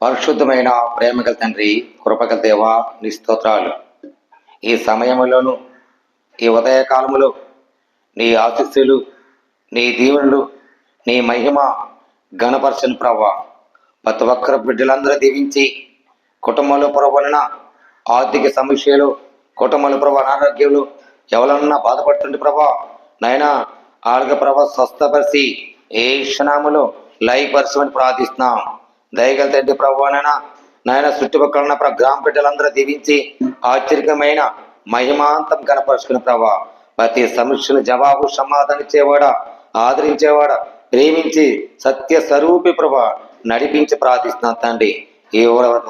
పరిశుద్ధమైన ప్రేమగల తండ్రి, కృపగల దేవ, నీ స్తోత్రాలు. ఈ సమయంలోను, ఈ ఉదయకాలములో నీ ఆశీస్సులు, నీ దీవెనలు, నీ మహిమ ఘనపరచని ప్రభా, ప్రతి ఒక్కరి బిడ్డలందరూ దీవించి కుటుంబంలో వలన ఆర్థిక సమస్యలు, కుటుంబంలో ప్రభా అనారోగ్యాలు ఎవరన్నా బాధపడుతుంటే ప్రభా నాయనా ఆళ్ళ ప్రభా స్వస్థపరిచి ఏ క్షణములో లయపరచమని ప్రార్థిస్తున్నాం. దయగల తండ్రి ప్రభువానైనా నాయన చుట్టుపక్కల ఉన్న గ్రామ బిడ్డలందరూ దీవించి ఆశ్చర్యమైన మహిమాంతం కనపరుచుకుని ప్రభా ప్రతి సమస్యలు జవాబు సమాధానం ఇచ్చేవాడా, ఆదరించేవాడా, ప్రేమించి సత్య స్వరూపి ప్రభా నడిపించి ప్రార్థిస్తున్నాను తండ్రి. ఈ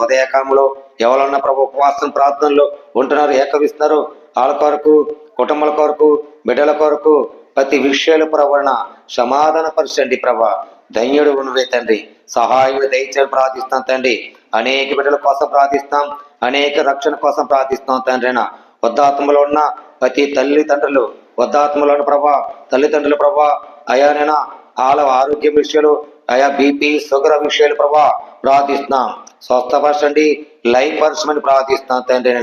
ఉదయకాలంలో ఎవరన్నా ప్రభు ఉపవాసం ప్రార్థనలో ఉంటున్నారు, ఏకవిస్తున్నారు. వాళ్ళ కొరకు, కుటుంబాల కొరకు, బిడ్డల కొరకు ప్రతి విషయాల ప్రవరణ సమాధాన పరచండి ప్రభా. ధన్యుడు ఉన్నవే తండ్రి, సహాయం దయచేసి ప్రార్థిస్తాం తండ్రి. అనేక బిడ్డల కోసం ప్రార్థిస్తాం, అనేక రక్షణ కోసం ప్రార్థిస్తాం తండ్రి. వృద్ధాత్మలో ఉన్న ప్రతి తల్లిదండ్రులు, వృద్ధాత్మలో ఉన్న ప్రభా తల్లిదండ్రుల ప్రభా అయానైనా వాళ్ళ ఆరోగ్యం విషయాలు, ఆయా బీపీ షుగర్ విషయాలు ప్రభా ప్రార్థిస్తున్నాం. స్వస్థపరచండి, లయపరచమని ప్రార్థిస్తున్నాం తండ్రి.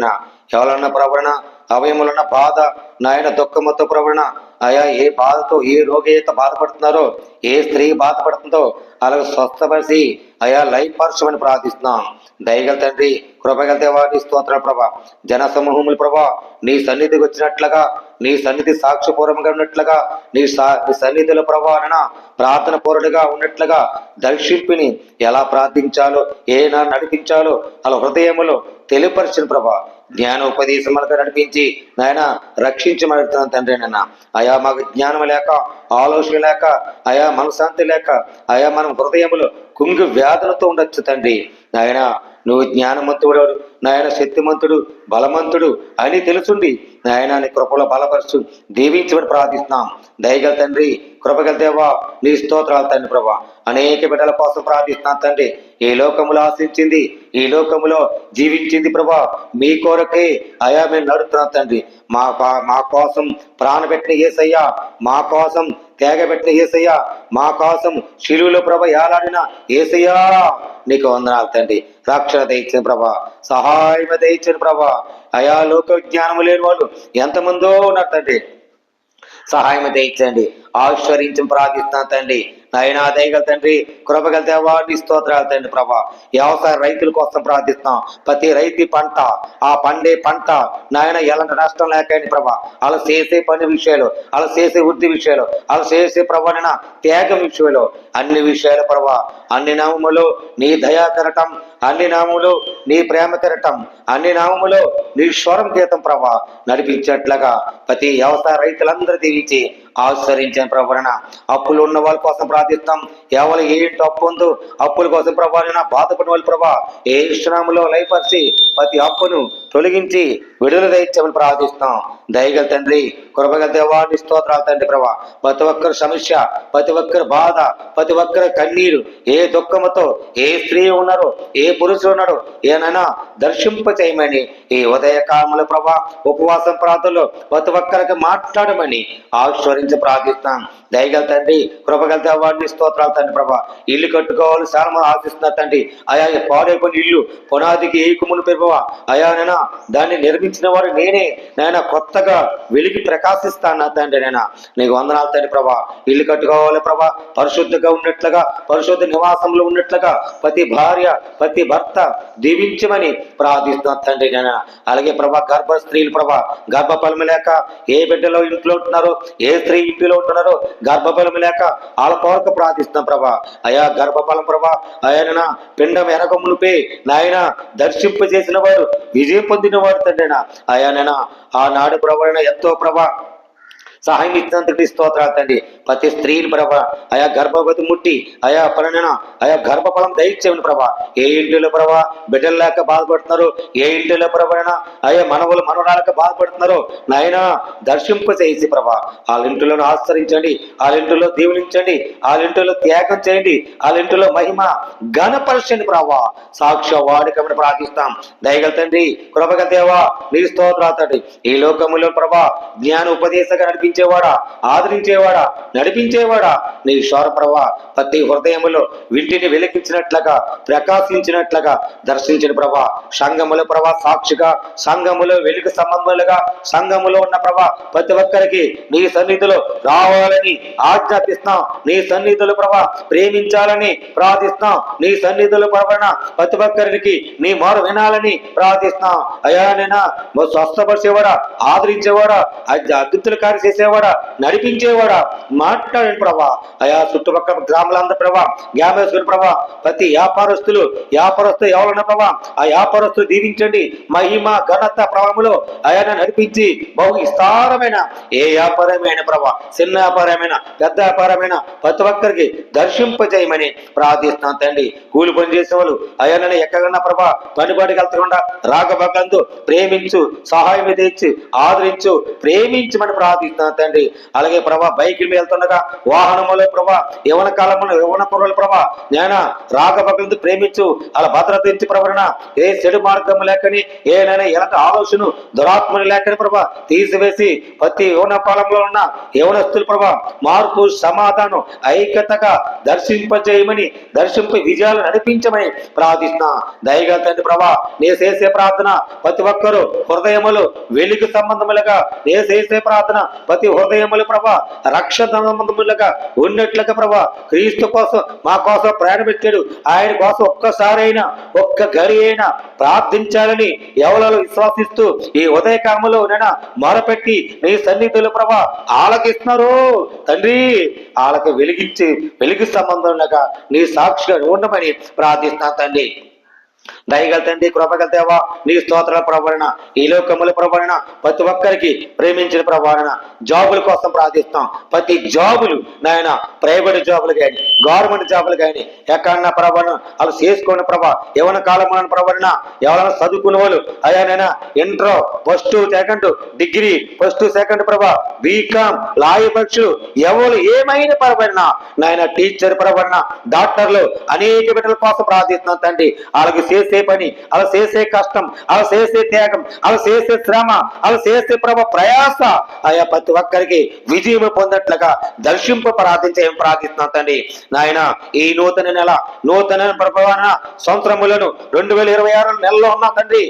ఎవరన్నా ప్రవరణ అవయములున్న బాధ నాయన దుఃఖముతో ప్రవరణ ఆయా ఏ బాధతో, ఏ రోగితో బాధపడుతున్నారో, ఏ స్త్రీ బాధపడుతుందో అలాగే స్వస్థపరిచి అయా లయపరచమని ప్రార్థిస్తున్నాం. దయగల తండ్రి, కృపగల దేవాన్ని స్తోత్రాల ప్రభా. జన సమూహములు ప్రభా నీ సన్నిధికి వచ్చినట్లుగా, నీ సన్నిధి సాక్ష్యపూర్వకంగా ఉన్నట్లుగా, నీ సన్నిధిలో ప్రభావన ప్రార్థన పూర్ణగా ఉన్నట్లుగా దర్శింపిని ఎలా ప్రార్థించాలో, ఏ నడిపించాలో అలా హృదయములో తెలియపరిచిన ప్రభా జ్ఞానోపదేశములుగా నడిపించి నాయన రక్షించమడుతున్నాను తండ్రి. నాన్న అయా మాకు జ్ఞానం లేక, ఆలోచన లేక, అయా మనశాంతి లేక, అయా మనం హృదయములు కుంగు వ్యాధులతో ఉండొచ్చు తండ్రి. నాయన నువ్వు జ్ఞానవంతుడు, నాయన శక్తిమంతుడు, బలవంతుడు అని తెలుసుండి నాయన నీ కృపలో బలపరుచు దీవించమని ప్రార్థిస్తున్నాం. దయగల తండ్రి, కృపగల దేవా నీ స్తోత్రాలు తండ్రి ప్రభా. అనేక బిడ్డల కోసం ప్రార్థిస్తున్నాం తండ్రి. ఈ లోకములో ఆశించింది, ఈ లోకములో జీవించింది ప్రభా మీ కొరకే అయా మేము నడుస్తున్నాం తండ్రి. మా కోసం ప్రాణపెట్టిన యేసయ్యా, మా కోసం తేగబెట్టిన యేసయ్యా, మా కోసం శిలువలో ప్రభ ఏలాడిన యేసయ్యా నీకు వందనాలు తండ్రి. రక్షణ దయచిన ప్రభా, సహాయం దయచిన ప్రభా. అయా లోక జ్ఞానము లేని వాళ్ళు ఎంతమందో ఉన్నారు తండ్రి, సహాయం దయచండి, ఆశ్చర్యించి ప్రార్థిస్తున్నాను తండ్రి. నాయనా దయగల తండ్రి, కృపగల దేవాన్ని స్తోత్రాలు తండ్రి ప్రభా. వ్యవసాయ రైతుల కోసం ప్రార్థిస్తున్నాం. ప్రతి రైతు పంట, ఆ పండే పంట నాయన ఎలాంటి నష్టం లేకండి ప్రభా. అలా చేసే పని విషయాలు, అలా చేసే వృద్ధి విషయాలు, అలా చేసే ప్రభాన త్యాగం విషయంలో, అన్ని విషయాలు ప్రభా అన్ని నామములో నీ దయా తెరటం, అన్ని నామములో నీ ప్రేమ తెరటం, అన్ని నామములో నీ స్వరం గీతం ప్రభా నడిపించేట్లుగా ప్రతి వ్యవసాయ రైతులందరూ దీవించి ఆశ్చర్యించిన ప్రభాన. అప్పులు ఉన్న వాళ్ళ కోసం ప్రార్థిస్తాం. ఎవరు ఏంటి అప్పు ఉందో అప్పుల కోసం ప్రభాన బాధపడిన వాళ్ళు ప్రభా ఏ శ్రమలో లయపరిచి ప్రతి అప్పును తొలగించి విడుదల దయచేయమని ప్రార్థిస్తాం. దయగల తండ్రి, కృపగల దేవాన్ని స్తోత్రాలు తండ్రి ప్రభా. ప్రతి ఒక్కరి సమస్య, ప్రతి ఒక్కరి బాధ, ప్రతి ఒక్కరి కన్నీరు, ఏ దుఃఖముతో ఏ స్త్రీ ఉన్నారో, ఏ పురుషుడు ఉన్నారో ఏనైనా దర్శింప చేయమని ఈ ఉదయకాలంలో ప్రభా ఉపవాసం ప్రార్థనలో ప్రతి ఒక్కరికి మాట్లాడమని ఆశ్చర్యించి ప్రార్థిస్తాం. దయగల తండ్రి, కృపగల దేవాన్ని స్తోత్రాలు తండ్రి ప్రభా. ఇల్లు కట్టుకోవాలి చాలా మంది ఆశిస్తున్నారు తండ్రి. అయా పాడైపోయిన ఇల్లు పునాదికి ఏకుమును ప్రభా అయానైనా దాన్ని నిర్మించిన వారు నేనే నాయన, కొత్తగా వెలిగి ప్రకాశిస్తాను తండ్రి. నేను నీకు వందనాలు తండ్రి ప్రభా. ఇల్లు కట్టుకోవాలి ప్రభా పరిశుద్ధంగా ఉన్నట్లుగా, పరిశుద్ధ నివాసంలో ఉన్నట్లుగా ప్రతి భార్య, ప్రతి భర్త దీవించమని ప్రార్థిస్తున్నా తండ్రి. నేను అలాగే ప్రభా గర్భ స్త్రీలు ప్రభా గర్భఫలము లేక ఏ బిడ్డలో ఇంట్లో ఉంటున్నారో, ఏ స్త్రీ ఇంటిలో ఉంటున్నారో గర్భఫలం లేక వాళ్ళ కొరకు ప్రార్థిస్తున్నాం ప్రభా. అయా గర్భఫలం ప్రభా ఆయన పిండం ఎనకమునిపై నాయన దర్శింపజేసిన వారు, విజయం పొందిన వారు తండ్రి. అయానైనా ఆనాడు ప్రభా ఎంతో ప్రభా సహాయం ఇచ్చినందుకు స్తోత్రాలు తండ్రి. ప్రతి స్త్రీలు ప్రభా ఆయా గర్భవతి ముట్టి ఆయా పరణ ఆయా గర్భఫలం దయచేయమని ప్రభా. ఏ ఇంటిలో ప్రభా బిడ్డలు లేక బాధపడుతున్నారు, ఏ ఇంటిలో ప్రభా ఆయా మనవులు మనవరాలకు బాధపడుతున్నారో నాయన దర్శింప చేసి ప్రభా వాళ్ళ ఇంటిలో ఆశ్రయించండి, వాళ్ళ ఇంటిలో దీవులించండి, వాళ్ళ ఇంటిలో త్యాగం చేయండి, వాళ్ళ ఇంటిలో మహిమ ఘనపరచండి ప్రభా. సాక్ష్య వాడికమని ప్రార్థిస్తాం. దయగల తండ్రి, కృపగల దేవా నీ స్తోత్రాలు తండ్రి. ఈ లోకములో ప్రభా జ్ఞాన ఉపదేశంగా నడిపించి కరుణించేవాడా, ఆదరించేవాడా, నడిపించేవాడా నీ ఈశ్వర ప్రభా ప్రతి హృదయములో వీటిని వెలిగించినట్లుగా ప్రకాశించినట్లుగా దర్శించిన ప్రభా సంఘముల ప్రభా సాక్షిగా సంఘములో వెలుగు సంబంధములుగా సంఘములో ఉన్న ప్రభా ప్రతి ఒక్కరికి నీ సన్నిధిలో రావాలని ఆజ్ఞాపిస్తున్నాం. నీ సన్నిధులు ప్రభా ప్రేమించాలని ప్రార్థిస్తున్నాం. నీ సన్నిధులు ప్రభన ప్రతి ఒక్కరికి నీ మారు వినాలని ప్రార్థిస్తున్నాం. అయా నేనా స్వస్థపరిచేవాడా, ఆదరించేవాడా, అద్భుతుల కార్యం చేసేవాడా, నడిపించేవాడా మాట్లాడండి ప్రభా. అయా చుట్టుపక్కల గ్రామాలందరూ ప్రభా గ్రామేశ్వరి ప్రభా ప్రతి వ్యాపారస్తులు ఎవరన్న ప్రభా ఆ వ్యాపారస్తులు దీవించండి. మహిమ ఘనత ప్రభావములో ఆయన నడిపించి బహు విస్తారమైన ఏ వ్యాపారమైన ప్రభా చిన్న వ్యాపారమైన పెద్ద వ్యాపారమైన ప్రతి ఒక్కరికి దర్శింపజేయమని ప్రార్థిస్తున్నాను తండ్రి. కూలి పని చేసే వాళ్ళు అయ్యానని ఎక్కడన్నా ప్రభా పనిపాటికి వెళ్తకుండా రాగభగందు ప్రేమించు, సహాయం తెచ్చి ఆదరించు, ప్రేమించమని ప్రార్థిస్తున్నాను తండ్రి. అలాగే ప్రభా బైకుల మీద వెళ్తుండగా వాహనములో ప్రభా యవన కాలంలో యవన పొరలు ప్రభా నేను రాగభగందు ప్రేమించు, అలా భద్రత ఇచ్చి ప్రభన ఏ చెడు మార్గం లేకని ఏనైనా ఎలాంటి ఆలోచన దురాత్మని లేకని ప్రభా తీసివేసి ప్రతి యవన కాలంలో ఉన్న యవనస్తులు ప్రభా మార్పు సమాధానం ఐక్యతగా దర్శింపజేయమని దర్శింప విజయాలు నడిపించమని ప్రార్థిస్తున్నా. దయగా తండ్రి ప్రభా నే చేసే ప్రార్థన ప్రతి ఒక్కరూ హృదయములు వెలుగు సంబంధములుగా నే చేసే ప్రార్థన ప్రతి హృదయములు ప్రభా రక్షణ సంబంధములుగా ఉన్నట్లుగా ప్రభా క్రీస్తు కోసం మా కోసం ప్రయాణం పెట్టాడు. ఆయన కోసం ఒక్కసారైనా ఒక్క గడి అయినా ప్రార్థించాలని ఎవరు విశ్వాసిస్తూ ఈ ఉదయకాలంలో నేను మొరపెట్టి నీ సన్నిధులు ప్రభా ఆలకిస్తున్నారు తండ్రి. వాళ్ళకి వెలిగించి వెలుగు సంబంధంగా నీ సాక్షిగా ఉండమని ప్రార్థిస్తున్నాను తండ్రి. దయగల తండ్రి కృపగల దేవా నీ స్తోత్రాల ప్రభావన ఈ లోకముల ప్రభావన ప్రతి ఒక్కరికి ప్రేమించిన ప్రభావన జాబుల కోసం ప్రార్థిస్తాం. ప్రతి జాబులు నాయన ప్రైవేట్ జాబులు కానీ గవర్నమెంట్ జాబులు కానీ ఎక్కడన్నా ప్రభావం వాళ్ళు చేసుకున్న ప్రభా యవన కాలం ప్రభావన ఎవరైనా చదువుకున్న వాళ్ళు అయ్యానైనా inter first second degree first second ప్రభా బీకామ్ లాయ పక్షులు ఎవరు ఏమైనా ప్రభావన నాయన టీచర్ ప్రభావన డాక్టర్లు అనేక బిడ్డల కోసం ప్రార్థిస్తున్నాం తండ్రి. వాళ్ళకి చేసే పని, అలా చేసే కష్టం, అలా చేసే త్యాగం, అలా చేసే శ్రమ, అలా చేసే ప్రయాస ఆయా ప్రతి ఒక్కరికి విజయం పొందట్లుగా దర్శింపు ప్రార్థిస్తున్నాం తండ్రి. నాయన ఈ నూతన నెల నూతన ప్రభావాన సంవత్సరములను 2026 నెలలో ఉన్న తండ్రి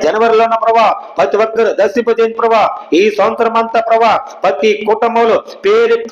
జనవరిలో ఉన్న ప్రభా ప్రతి ఒక్కరు దర్శింపజేయండి ప్రభా. ఈ సంవత్సరం అంతా ప్రభా ప్రతి కుటుంబంలో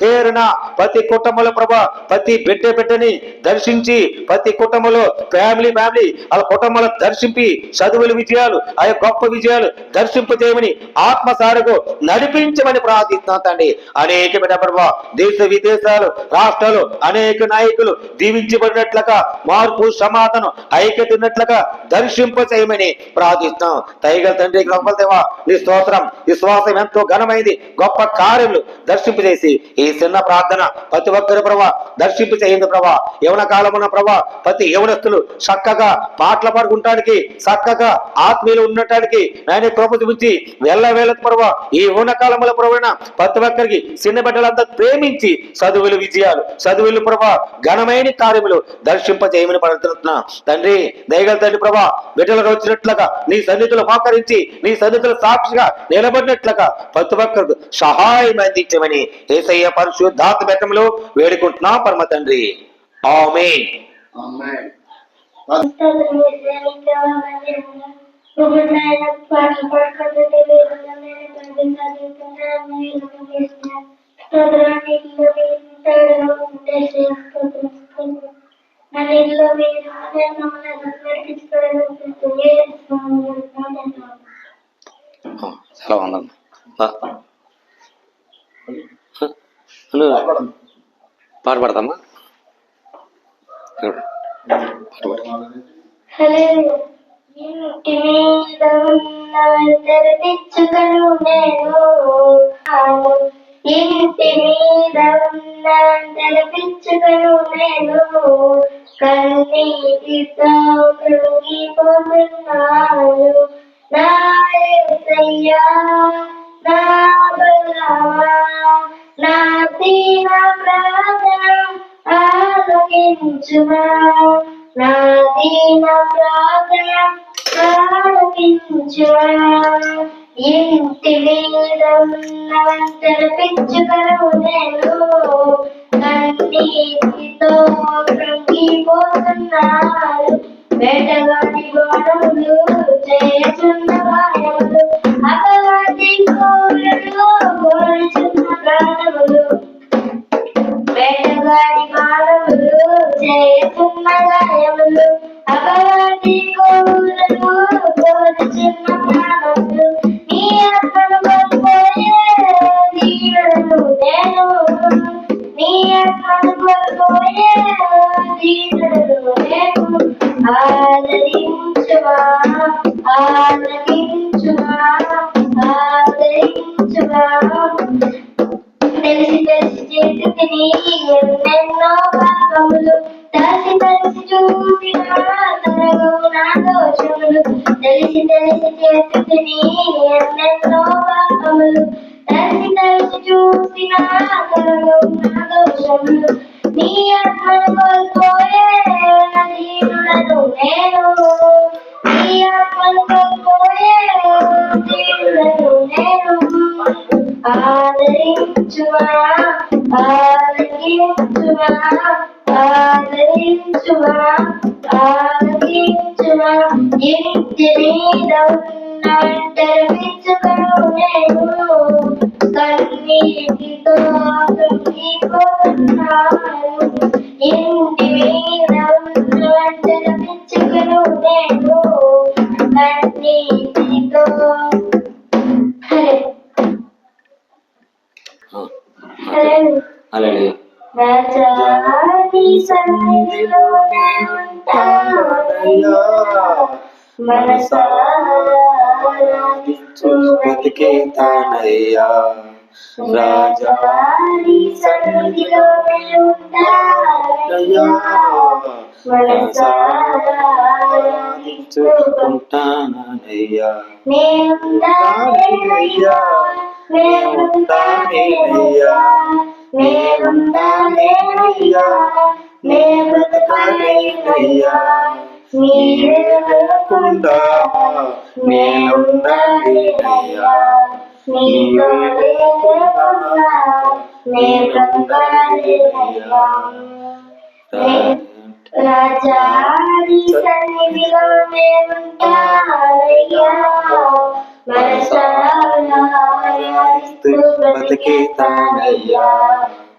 పేరున ప్రతి కుటుంబంలో ప్రభా ప్రతి బిడ్డని దర్శించి ప్రతి కుటుంబంలో ఫ్యామిలీ వాళ్ళ కుటుంబాలు దర్శింపి చదువుల విజయాలు ఆ గొప్ప విజయాలు దర్శింపజేయమని ఆత్మసారగు నడిపించమని ప్రార్థిస్తున్నాను తండ్రి. అనేక బిడ్డ ప్రభా దేశ విదేశాలు రాష్ట్రాలు అనేక నాయకులు దీవించబడినట్లుగా మార్పు సమాధానం ఐక్యత ఉన్నట్లుగా దర్శింపజేయమని ప్రార్థిస్తున్నాం. దయగల తండ్రి గొప్ప దేవా నీ స్తోత్రం. విశ్వాసం ఎంతో ఘనమైంది గొప్ప కార్యములు దర్శింపజేసి ఈ చిన్న ప్రార్థన ప్రతి ఒక్కరి ప్రభా దర్శింపజేయండి ప్రభా. యవన కాలమున్న ప్రభా ప్రతి యవనస్తులు చక్కగా పాటలు పాడుకుంటానికి చక్కగా ఆత్మీయులు ఉండటానికి ఆయన కృప చూపించి వెళ్ళ ప్రభా ఈ ఉన్నకాలంలో ప్రభావ ప్రతి ఒక్కరికి చిన్న బిడ్డలంతా ప్రేమించి చదువులు విజయాలు చదువులు ప్రభా ఘనమైన కార్యములు దర్శింపజేయమని పడుతున్నా తండ్రి. దయగల తండ్రి ప్రభా బిడ్డలకు వచ్చినట్లుగా నీ సన్నిధిలో మోకరించి నీ సన్నిధిలో సాక్షిగా నిలబడినట్లుగా ప్రతి ఒక్కరికి సహాయం అందించమని యేసయ్య పరిశుద్ధాత్మ బెట్టంలో వేడుకుంటున్నా పరమ తండ్రి. ఆమేన్. పాట పాడతామా? ఇంటి మీద ఉన్నవందరు తెచ్చుకను నేను ఇంటి మీద ఉన్నవందరు తెచ్చుకను నేను కన్నీటితో కృంగిపోతున్నాను. నా యేసయ్యా నా బలమా నా దీన ప్రార్థన ఆలకించుమా. నా దీన ప్రార్థన ఆలకించుమా. ఇంటి మీద ఉన్న వంటలు పిచ్చుకను నేను కన్నీటితో కృంగిపోతున్నారు. వేటగాడి గోడలు చేస్తున్న గాయములు అపవాది కోరలు కోరుచున్న ప్రాణములు. వేటగాడి మానవులు చేస్తున్న గాయములు అపవాది కోరలు కోరుచున్న ప్రాణములు. నీ ఆత్మను కోల్పోయే దీనులను నేను, నీ ఆత్మను కోల్పోయే దీనులను నేను. ఆదరించుమా ఆదరించుమా ఆదరించుమా. తెలిసి తెలిసి చేతిని ఎన్నెన్నో పాపములు దాసి తెలిసి చూసిన తరగవు నా దోషములు. తెలిసి తెలిసి చేతిని ఎన్నెన్నో పాపములు దాసి తెలిసి చూసిన తరగవు నా దోషములు. నీ ఆత్మను కోల్పోయే దీనులను నేను, నీ ఆత్మను కోల్పోయే దీనులను నేను. ఆదరించుమా ఆదరించుమా ఆదరించుమా ఆదరించుమా. ఇంటి మీద ఉన్న ఒంటరి పిచ్చుకను నేను కన్నీటితో కృంగిపోతున్నాను. ఇంటి మీద ఉన్న ఒంటరి పిచ్చుకను నేను కన్నీటితో. అలాగే రాజాని సన్నిధిలో ఉంటానయ్యా, మనసారాధించు బ్రతికేతానయ్యా. రాజాని సన్నిధిలో ఉంటానయ్యా, మనసారాధించుకుంటానయ్యా. నేనుండానయ్యా నేనుండానయ్యా నేనుండానయ్యా నే బ్రతకానయ్యా. నీవే లేకుండా నేనుండానయ్యా, నీవే లేకుండా నే బ్రతకానయ్యా. రాజాని సన్నిధిలో నేనుంటానయ్యా, మనసారాధిస్తూ బ్రతికేతానయ్యా.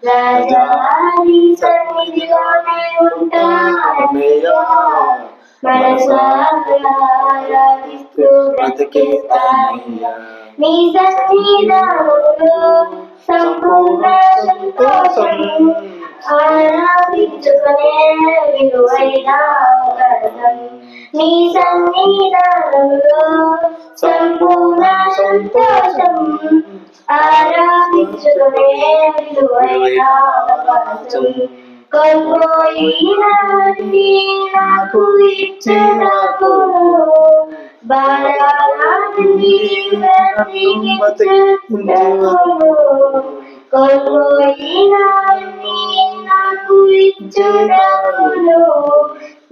రాజాని సన్నిధిలో నేనుంటానయ్యా, మనసారాధిస్తూ బ్రతికేతానయ్యా. నీ సన్నిధానములో సంపూర్ణ సంతోషం ఆరాధించుకునే విలువైన వరం. నీ సన్నిధానంలో సంపూర్ణ సంతోషం ఆరాధించుకునే విలువైన వరం. కోల్పోయినవన్నీ నాకు ఇచ్చేదాకును, బాధాలన్నీ బ్రతికించుదాకును. కోల్పోయినవన్నీ నాకు ఇచ్చుదాకును,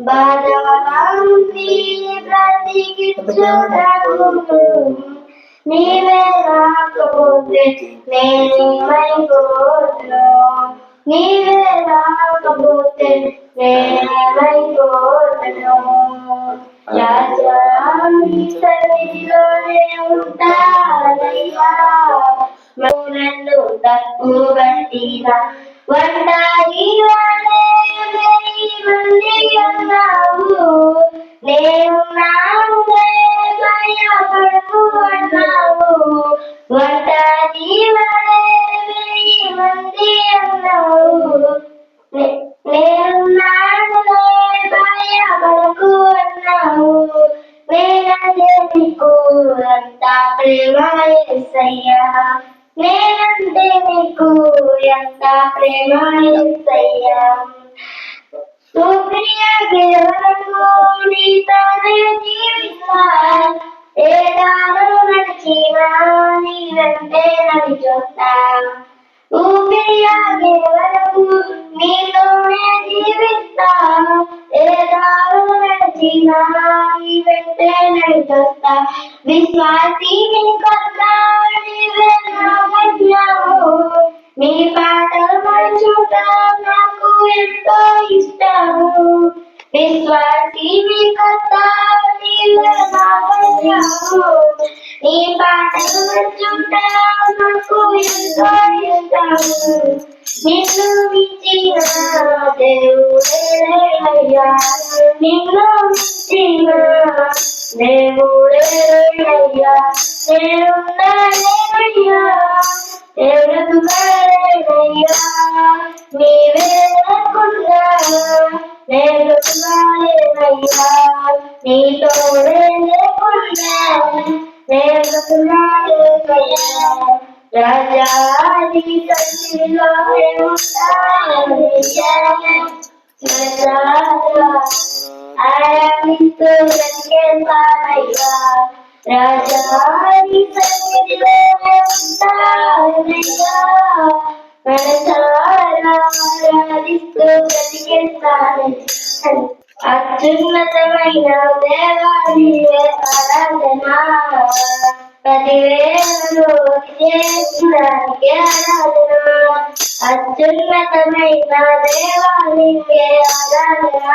బాధాలన్నీ బ్రతికించుదాకును. నీవే రాకపోతే నేనేమైపోదును, నీవే రాకపోతే నేనేమైపోదును. రాజాని సన్నిధిలోనే ఉంటానయ్యా, నన్ను తప్పు పట్టిన వంటాయి వాడే వెయ్యి మంది అన్నావు. నేనున్నానులే భయపడకు అన్నావు. వంటాయి వాడే వెయ్యి మంది అన్నావు. నేనున్నానులే భయపడకు అన్నావు. నేనంటే నీకు అంతా ప్రేమ యేసయ్యా, నేనంటే నీకు ఎంత ప్రేమ యేసయ్యా. సుప్రియ కేవలము నీతోనే జీవిస్తా, ఏ దారులు నడిచినా నీ వెంటే నడిచొస్తా. ఊపిరియాగే వరకు నీతోనే జీవిస్తా, ఏ దారులు నడిచినా నడిచినా నీ వెంటే నడిచొస్తా విశ్వాసి నీ కొత్త నీవే నా గమ్యము నీ పాటలు మరుచుట నాకు ఎంతో ఇష్టము విశ్వాసి నీ కొత్త నీవే నా గమ్యము నీ పాటలు మరుచుట నాకు ఎంతో ఇష్టము నిన్ను మించిన దేవుడేనయ్యా నిన్ను మించిన దేవుడేనయ్యా నేనున్నానేనయ్యా నేనున్నానేనయ్యా నీవే లేకుండా నేనున్నానేనయ్యా నీ తోడే లేకుండా నేనున్నానేనయ్యా రాజాది సన్నిధిలో ఆరాధిస్తూ బ్రతికేస్తానయ్యా రాజాది సన్నిధిలో ఉంటానయ్యా మనసారా ఆరాధిస్తూ బ్రతికేస్తానయ్యా అత్యున్నతమైన దేవానివే ఆరాధన పదివేలలో చేస్తున్నానికి ఆరాధన అత్యున్నతమైన దేవానివే ఆరాధన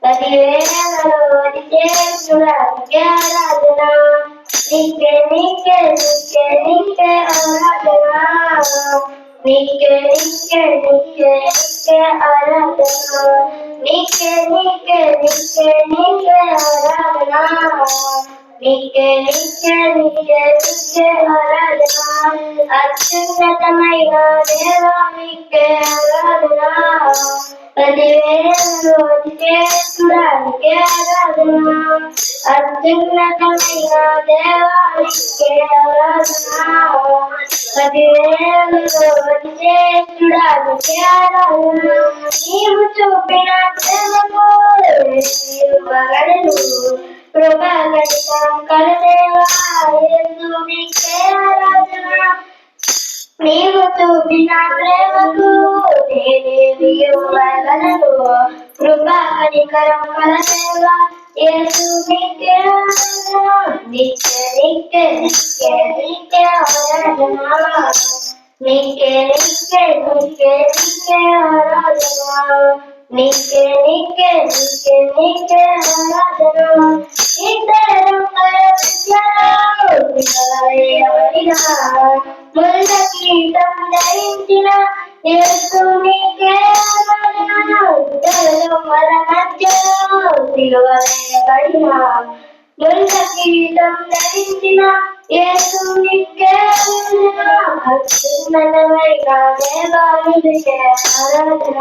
పదివేలలో చేస్తున్నానికి ఆరాధన నీకే నీకే నీకే నీకే ఆరాధన నీకే నీకే నీకే నీకే ఆరాధన నీకే నీకే నీకే నీకే ఆరాధన నీకే నీకే నీకే నీకే ఆరాధన అత్యున్నతమైన దేవా నీకే ఆరాధన పదివేలలో చేస్తున్నానికి ఆరాధన అత్యున్నతమైన దేవా నీకే ఆరాధన పదివేలలో చేస్తున్నానికి ఆరాధన నీవు చూపిన ప్రేమకు ఇవ్వగలను కృపగణితం కలదేవా యేసు నీకే ఆరాధన నీవు చూపిన ప్రేమకు నేనేమి ఇవ్వగలను కృపగణికరం కలదేవా యేసు నీకే ఆరాధన నీకే నీకే నీకే నీకే ఆరాధన నీకే నీకే నీకే నీకే ఆరాధన నీకే నీకే నీకే నీకే ఆరాధన ఇద్దరు ముళ్ళ గీతం ధరించిన యేసు నీకే ఆరాధన ఇద్దరు మన మధ్యలో సిలువవేయబడిన ముళ్ళ గీతం ధరించిన యేసు నీకే ఆరాధన అత్యున్నతమైన దేవానికే ఆరాధన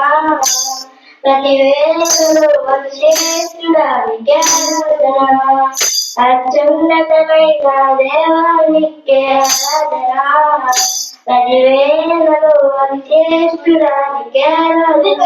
పదివేలలో చేస్తున్నానికి ఆరాధన అత్యున్నతమైన దేవానికే ఆరాధన పదివేలలో చేస్తున్నానికి ఆరాధన